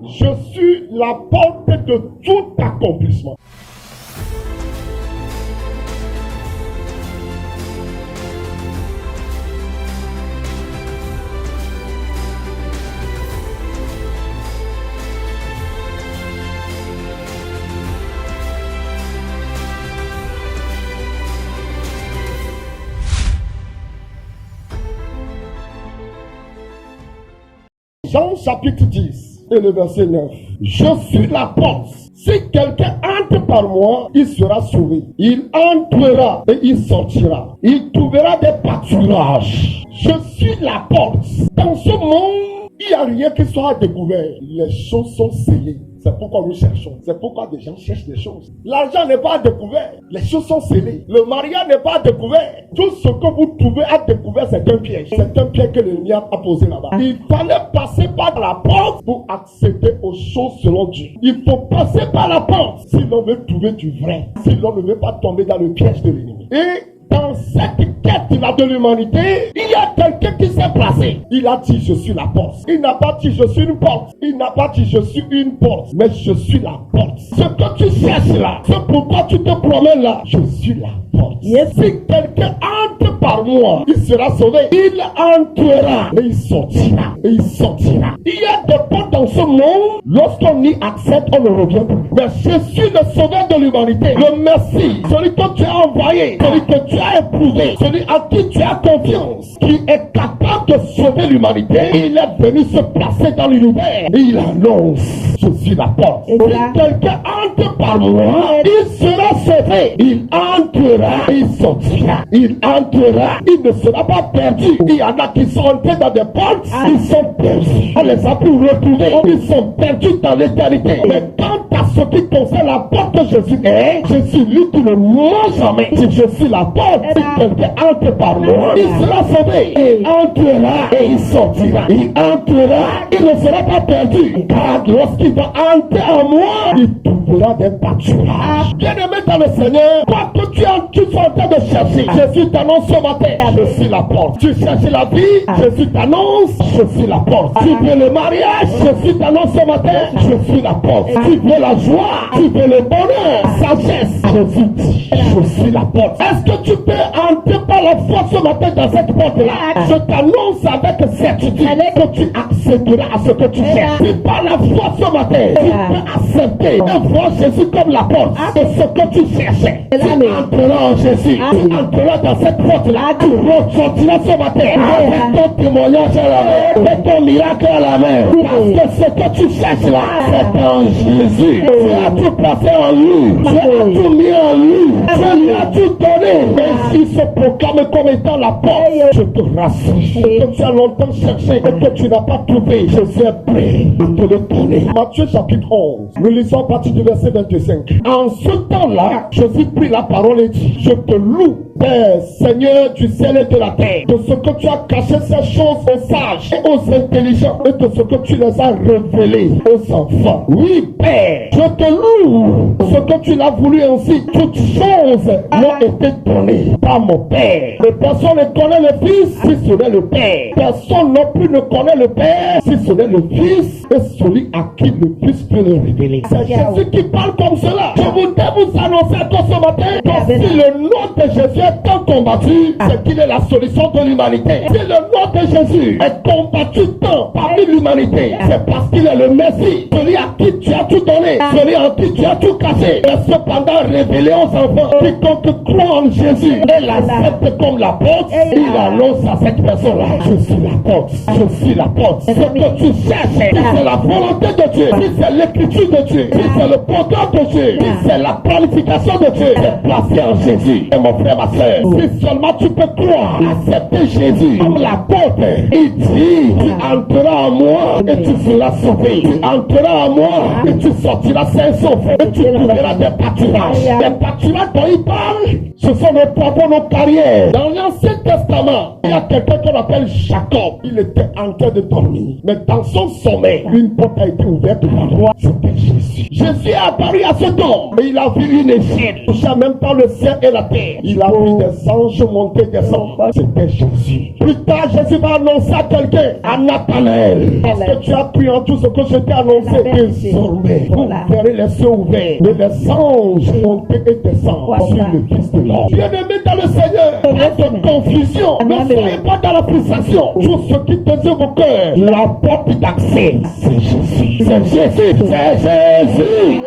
Je suis la porte de tout accomplissement. Jean chapitre 10 et le verset 9. Je suis la porte. Si quelqu'un entre par moi, il sera sauvé. Il entrera et il sortira. Il trouvera des pâturages. Je suis la porte. Dans ce monde, il n'y a rien qui soit découvert. Les choses sont scellées. C'est pourquoi nous cherchons. C'est pourquoi des gens cherchent des choses. L'argent n'est pas découvert. Les choses sont scellées. Le mariage n'est pas découvert. Tout ce que vous trouvez à découvert, c'est un piège. C'est un piège que l'ennemi a posé là-bas. Il fallait passer par la porte pour accéder aux choses selon Dieu. Il faut passer par la porte si l'on veut trouver du vrai. Si l'on ne veut pas tomber dans le piège de l'ennemi. Et dans cette quête-là de l'humanité, il y a quelqu'un qui s'est placé. Il a dit, je suis la porte. Il n'a pas dit, je suis une porte. Il n'a pas dit, je suis une porte. Mais je suis la porte. Ce que tu cherches là, c'est pourquoi tu te promènes là. Je suis la porte. Yes. Si quelqu'un entre par moi, il sera sauvé. Il entrera et il sortira. Et il sortira. Il y a des portes dans ce monde. Lorsqu'on y accepte, on ne revient plus. Mais je suis le sauveur de l'humanité. Le Messie, celui que tu as envoyé, celui que tu as éprouvé, celui à qui tu as confiance, qui est capable de sauver l'humanité. Il est venu se placer dans l'univers et il annonce, je suis la porte. Si quelqu'un entre par moi, il sera sauvé. Il entrera, il sortira. Il entrera, il ne sera pas perdu. Il y en a qui sont entrés dans des portes, ils sont perdus. On les a pu retrouver, ils sont perdus dans l'éternité. Mais quant à ce qui concerne la porte de Jésus est, je suis lui qui ne ment jamais. Si je suis la porte, si quelqu'un entre par moi, il sera sauvé. Il entrera et il sortira. Il entrera, il ne sera pas perdu. Car lorsqu'il va entrer en moi, il trouvera des pâturages. Bien-aimé dans le Seigneur, quoi que tu sois en train de chercher, Jésus t'annonce ce matin, je suis la porte. Tu cherches la vie, Jésus t'annonce, je suis la porte. Tu veux le mariage, Jésus t'annonce ce matin, je suis la porte. Tu veux la joie, tu veux le bonheur, sagesse, Jésus dit, je suis la porte. Est-ce que tu peux entrer par la foi ce matin dans cette porte-là? Je t'annonce avec certitude que tu accéderas à ce que tu cherches. Si par la foi ce matin, tu peux accepter et voir Jésus comme la porte et ce que tu cherchais. Tu entreras en Jésus, tu entreras dans cette porte-là, tu ressortiras ce matin avec ton témoignage à la main, avec ton miracle à la main. Parce que ce que tu cherches là, c'est en Jésus. Tu as tout placé en lui, tu as tout mis en lui, tu lui as tout donné. Mais s'il se proclame comme étant la porte, je te rassure que tu as longtemps cherché et que tu n'as pas trouvé. Je suis prêt à te le donner. Matthieu chapitre 11, nous lisons à partir du verset 25. En ce temps-là, Jésus prit la parole et dit, je te loue, Père, Seigneur du ciel et de la terre, de ce que tu as caché ces choses aux sages et aux intelligents et de ce que tu les as révélées aux enfants. Oui, Père, je te loue, ce que tu l'as voulu ainsi. Toutes choses m'ont été données par mon Père. Mais personne ne connaît le Fils si ce n'est le Père. Personne non plus ne connaît le Père si ce n'est le Fils et celui à qui le Fils peut le révéler. C'est Jésus qui parle comme cela. Je voudrais vous annoncer à toi ce matin que si le nom de Jésus est tant combattu, c'est qu'il est la solution de l'humanité. Si le nom de Jésus est combattu tant parmi l'humanité, c'est parce qu'il est le Messie, celui à qui tu as tout donné, celui à qui tu as tout caché, et cependant révélé aux enfants. Quiconque croit en Jésus et l'accepte comme la porte, il annonce à cette personne-là, je suis la porte, je suis la porte. Ce que tu cherches, si c'est la volonté de Dieu, si c'est l'écriture de Dieu, si c'est le programme de Dieu, si c'est la planification de Dieu, c'est placé en Jésus. Et mon frère, ma soeur, si seulement tu peux croire, accepter Jésus comme la porte, il dit, tu entreras en moi et tu seras sauvé. Tu entreras en moi et tu sortiras sain sauf et tu trouveras des pâturages. Les pâturages dont il parle, ce sont nos propres, nos carrières. Dans l'Ancien Testament, il y a quelqu'un qu'on appelle Jacob. Il était en train de dormir, mais dans son sommeil, une porte a été ouverte par lui. C'était Jésus. Jésus est apparu à cet homme et il a vu une échelle. Il ne toucha même pas le ciel et la terre. Il a vu des anges monter, descendre. C'était Jésus. Plus tard, Jésus va annoncer à quelqu'un, à Nathanaël, parce que tu as pris en tout ce que je t'ai annoncé. Désormais, vous verrez les cieux ouverts, mais les anges monter et descendre sur le Fils de l'homme. Bien-aimé dans le Seigneur, pas de confusion. Ne soyez pas dans la frustration. Tout ce qui désire vos cœurs, la porte d'accès, c'est Jésus. C'est Jésus. C'est Jésus.